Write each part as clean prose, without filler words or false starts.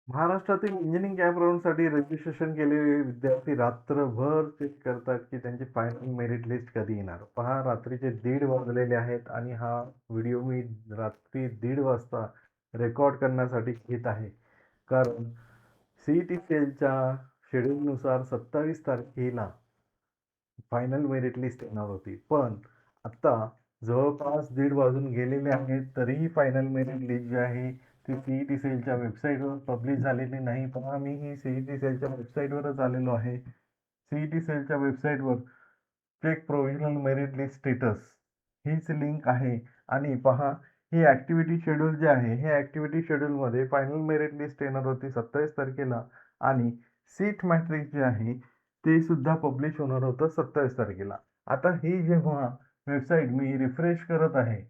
महाराष्ट्रातील engineering cap राउंडसाठी registration केलेले विद्यार्थी रात्रभर चेक करतात की त्यांची फायनल मेरिट लिस्ट कधी येणार. पहा, रात्रीचे 1:30 वाजलेले आहेत आणि हा व्हिडिओ मी रात्री 1:30 वाजता रेकॉर्ड करण्यासाठी घेत आहे. कारण सीईटी सेलच्या शेड्यूलनुसार 27 तारखेला फायनल मेरिट लिस्ट येणार होती, पण आता जवळपास 1:30 वाजून गेलेले आहेत तरीही फायनल मेरिट लिस्ट जी आहे ती सीईटी सेलच्या वेबसाईटवर पब्लिश झालेली नाही. पहा, मी ही सीईटी सेलच्या वेबसाईटवरच आलेलो आहे. सीईटी सेलच्या वेबसाईटवर check provisional merit list status हीच लिंक आहे. आणि पहा, ही ऍक्टिव्हिटी शेड्यूल जे आहे, हे ऍक्टिव्हिटी शेड्यूलमध्ये फायनल मेरिट लिस्ट येणार होती 27 तारखेला आणि सीट मॅट्रिक्स जे आहे ते सुद्धा पब्लिश होणार होतं 27 तारखेला. आता ही जेव्हा वेबसाईट मी रिफ्रेश करत आहे,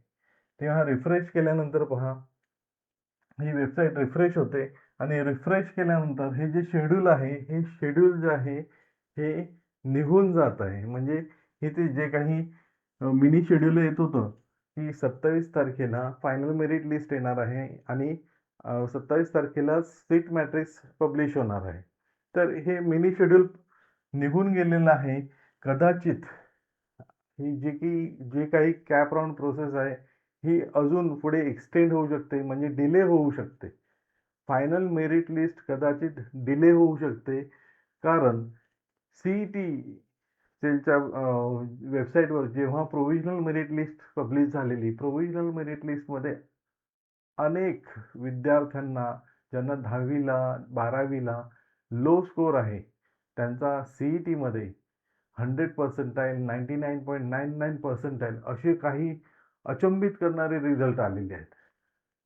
तेव्हा रिफ्रेश केल्यानंतर पहा, ही वेबसाईट रिफ्रेश होते आणि रिफ्रेश केल्यानंतर हे जे शेड्यूल आहे, हे शेड्यूल जे आहे हे निघून जात आहे. म्हणजे इथे जे काही मिनी शेड्यूल येत होतं की 27 तारखेला फायनल मेरिट लिस्ट येणार आहे आणि 27 तारखेला सीट मॅट्रिक्स पब्लिश होणार आहे. तर हे मिनी शेड्यूल निघून गेलेलं आहे. कदाचित ही जे काही कॅप राउंड प्रोसेस आहे, ही अजून पुढे एक्सटेंड होऊ शकते, म्हणजे डिले होऊ शकते. फायनल मेरिट लिस्ट कदाचित डिले होऊ शकते, कारण सीईटी सेलच्या वेबसाईटवर जेव्हा प्रोव्हिजनल मेरिट लिस्ट पब्लिश झालेली, प्रोव्हिजनल मेरिट लिस्टमध्ये अनेक विद्यार्थ्यांना ज्यांना 10वीला 12वीला लो स्कोर आहे, त्यांचा सीईटीमध्ये 100 पर्सेंटाईल, 99.99 पर्सेंटाईल असे काही अचंबित करणारे रिझल्ट आलेले आहेत.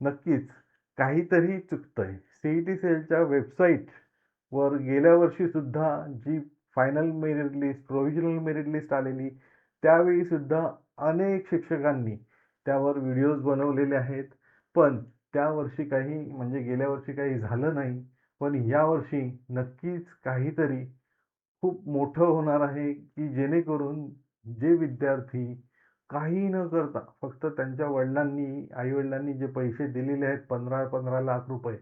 नक्कीच काहीतरी चुकतंय. सीईटी सेलच्या वेबसाईटवर गेल्या वर्षी सुद्धा जी final merit list, provisional merit list आलेली, त्यावेळी सुद्धा अनेक शिक्षकांनी त्यावर व्हिडिओज बनवलेले आहेत. पण त्यावर्षी काही, म्हणजे गेल्या वर्षी काही झालं नाही. पण यावर्षी नक्कीच काहीतरी खूप मोठं होणार आहे, की जेणेकरून जे विद्यार्थी काही न करता फक्त त्यांच्या वडिलांनी, आई-वडिलांनी जे पैसे दिलेले आहेत 15-15 लाख रुपये,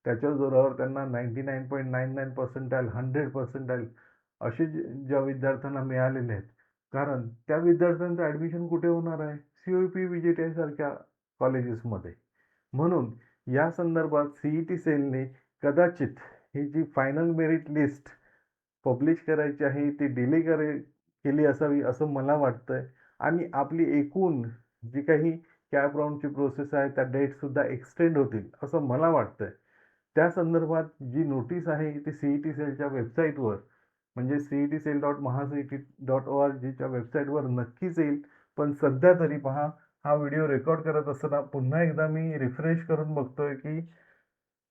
त्याच्या जोरावर त्यांना 99.99 पर्सेंटाईल, 100 पर्सेंटाईल असे ज्या विद्यार्थ्यांना मिळालेले आहेत. कारण त्या विद्यार्थ्यांचं ॲडमिशन कुठे होणार आहे? COEP, VJTI सारख्या कॉलेजेसमध्ये. म्हणून या संदर्भात सीईटी सेलने कदाचित ही जी फायनल मेरिट लिस्ट पब्लिश करायची आहे ती डिले केली असावी असं मला वाटतंय. आणि आपली एकूण जी काही कॅप राउंडची प्रोसेस आहे त्या डेटसुद्धा एक्सटेंड होतील असं मला वाटतंय. त्या संदर्भात जी नोटीस आहे ती सीईटी सेलच्या वेबसाईटवर, म्हणजे cetcell.mahacet.org वेबसाईटवर नक्कीच येईल. पण सध्या तरी पहा, हा व्हिडिओ रेकॉर्ड करत असताना पुन्हा एकदा मी रिफ्रेश करून बघतोय की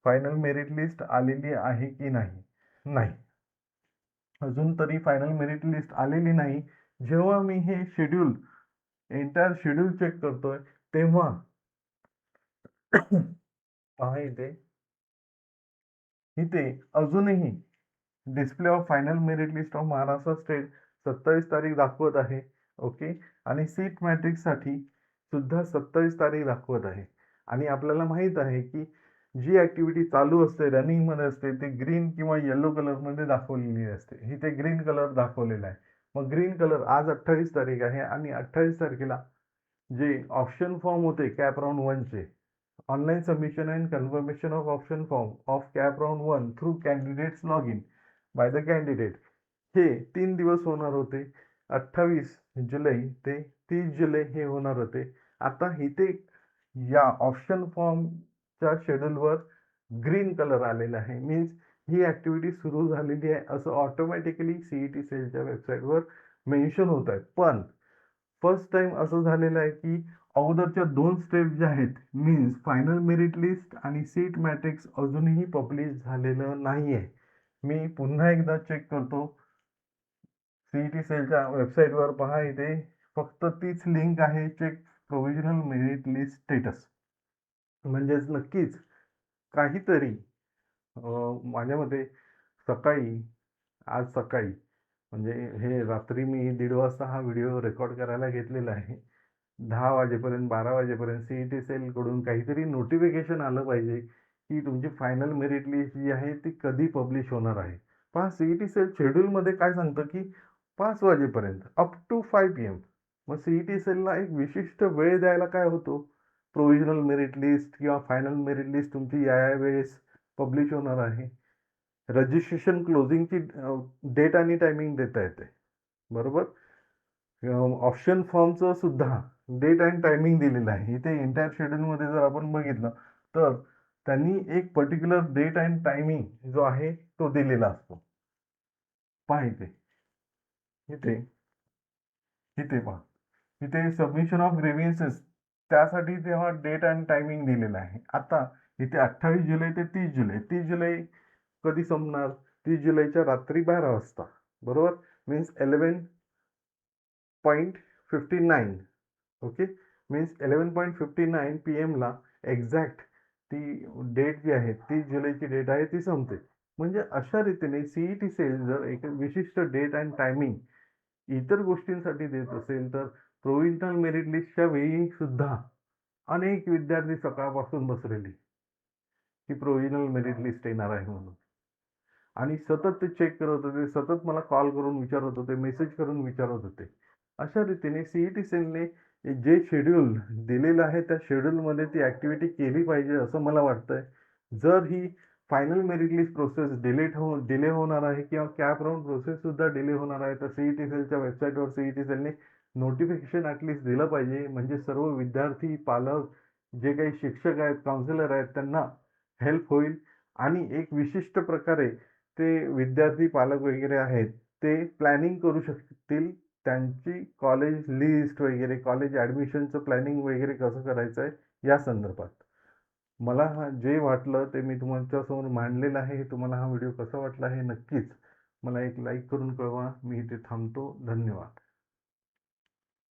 फायनल मेरिट लिस्ट आलेली आहे की नाही. नाही, अजून तरी फायनल मेरिट लिस्ट आलेली नाही. जेव्हा मी हे शेड्यूल, एंटायर शेड्यूल चेक करतोय, तेव्हा पहा इथे अजूनही display of final merit list of Maharashtra state 27 तारीख दाखवत आहे. ओके. आणि सीट मॅट्रिक्ससाठी सुद्धा 27 तारीख दाखवत आहे. आणि आपल्याला माहित आहे की जी ऍक्टिव्हिटी चालू असते, रनिंग मध्ये असते, ते ग्रीन किंवा येलो कलर मध्ये दाखवलेली असते. इथे ग्रीन कलर दाखवलेला आहे. मग ग्रीन कलर, आज 28 तारीख आहे आणि 28 तारखेला जे ऑप्शन फॉर्म होते कॅप राउंड 1 चे, online submission and confirmation of option form of CAP round 1 through candidates log in by the candidate, हे 3 दिवस होणार होते. 28 जुलै ते 30 जुलै हे होणार होते. आता इथे या ऑप्शन फॉर्मच्या शेड्यूलवर ग्रीन कलर आलेला आहे. मीन्स ही ऍक्टिव्हिटी सुरू झालेली आहे असं ऑटोमॅटिकली सीईटी सेलच्या वेबसाईटवर मेन्शन होत आहे. पण फर्स्ट टाइम असं झालेलं आहे की अगोदरच्या 2 स्टेप ज्या आहेत, मीन्स फायनल मेरिट लिस्ट आणि सीट मॅट्रिक्स अजूनही पब्लिश झालेलं नाहीये. मी पुन्हा एकदा चेक करतो. सीईटी सेलच्या वेबसाईटवर पहा, इथे फक्त तीच लिंक आहे, check provisional merit list status. म्हणजेच नक्कीच काहीतरी माझ्या मते सकाळी, आज सकाळी, म्हणजे हे रात्री मी 1:30 वाजता हा व्हिडिओ रेकॉर्ड करायला घेतलेला आहे. 10 वाजेपर्यंत, 12 वाजेपर्यंत सीईटी सेलकडून काहीतरी नोटिफिकेशन आलं पाहिजे की तुमची फायनल मेरिट लिस्ट जी आहे ती कधी पब्लिश होणार आहे. पहा सीईटी सेल शेड्यूलमध्ये काय सांगतं की 5 वाजेपर्यंत अप टू 5 PM. मग सीईटी सेलला एक विशिष्ट वेळ द्यायला काय होतो, प्रोव्हिजनल मेरिट लिस्ट किंवा फायनल मेरिट लिस्ट तुमची या वेळेस पब्लिश होणार आहे. रजिस्ट्रेशन क्लोजिंगची डेट आणि टायमिंग देता येते, बरोबर. ऑप्शन फॉर्मचं सुद्धा डेट अँड टायमिंग दिलेलं आहे. इथे एंटायर शेड्यूलमध्ये जर आपण बघितलं तर त्यांनी एक पर्टिक्युलर डेट अँड टायमिंग जो आहे तो दिलेला असतो. पहा इथे इथे इथे पहा इथे सबमिशन ऑफ ग्रेव्हियन्सेस त्यासाठी तेव्हा डेट अँड टायमिंग दिलेलं आहे. आता इथे 28 जुलै ते 30 जुलै 30 जुलै कधी संपणार? 30 जुलैच्या रात्री 12 वाजता, बरोबर. मीन्स 11:59. ओके. मीन्स 11:59 PM ला एक्झॅक्ट ती डेट जी आहे 30 जुलैची डेट आहे ती संपते. म्हणजे अशा रीतीने सीईटी सेल जर एक विशिष्ट डेट अँड टायमिंग इतर गोष्टींसाठी देत असेल तर प्रोव्हिजनल मेरिट लिस्टच्या वेळी सुद्धा अनेक विद्यार्थी सकाळपासून बसलेले की प्रोव्हिजनल मेरिट लिस्ट येणार आहे म्हणून, आणि सतत ते चेक करत होते, सतत मला कॉल करून विचारत होते, मेसेज करून विचारत होते. अशा रीतीने सीईटी सेलने जे शेड्यूल दिलेलं आहे त्या शेड्यूलमध्ये ती ॲक्टिव्हिटी केली पाहिजे असं मला वाटतंय. जर ही final merit list process delay होणार आहे किंवा कॅप राउंड प्रोसेस सुद्धा डिले होणार आहे, तर सीईटी सेलच्या वेबसाईटवर सीईटी सेलने नोटिफिकेशन ॲटलीस्ट दिलं पाहिजे. म्हणजे सर्व विद्यार्थी, पालक, जे काही शिक्षक आहेत, काउन्सिलर आहेत त्यांना हेल्प होईल आणि एक विशिष्ट प्रकारे ते विद्यार्थी, पालक वगैरे आहेत, ते प्लॅनिंग करू शकतील. त्यांची कॉलेज लिस्ट वगैरे, कॉलेज ॲडमिशनचं प्लॅनिंग वगैरे कसं करायचं आहे, या संदर्भात. मला जे वाटलं ते मी तुमच्यासमोर मांडलेलं आहे. तुम्हाला हा व्हिडिओ कसा वाटला हे नक्कीच मला एक लाईक करून कळवा. मी इथे थांबतो. धन्यवाद.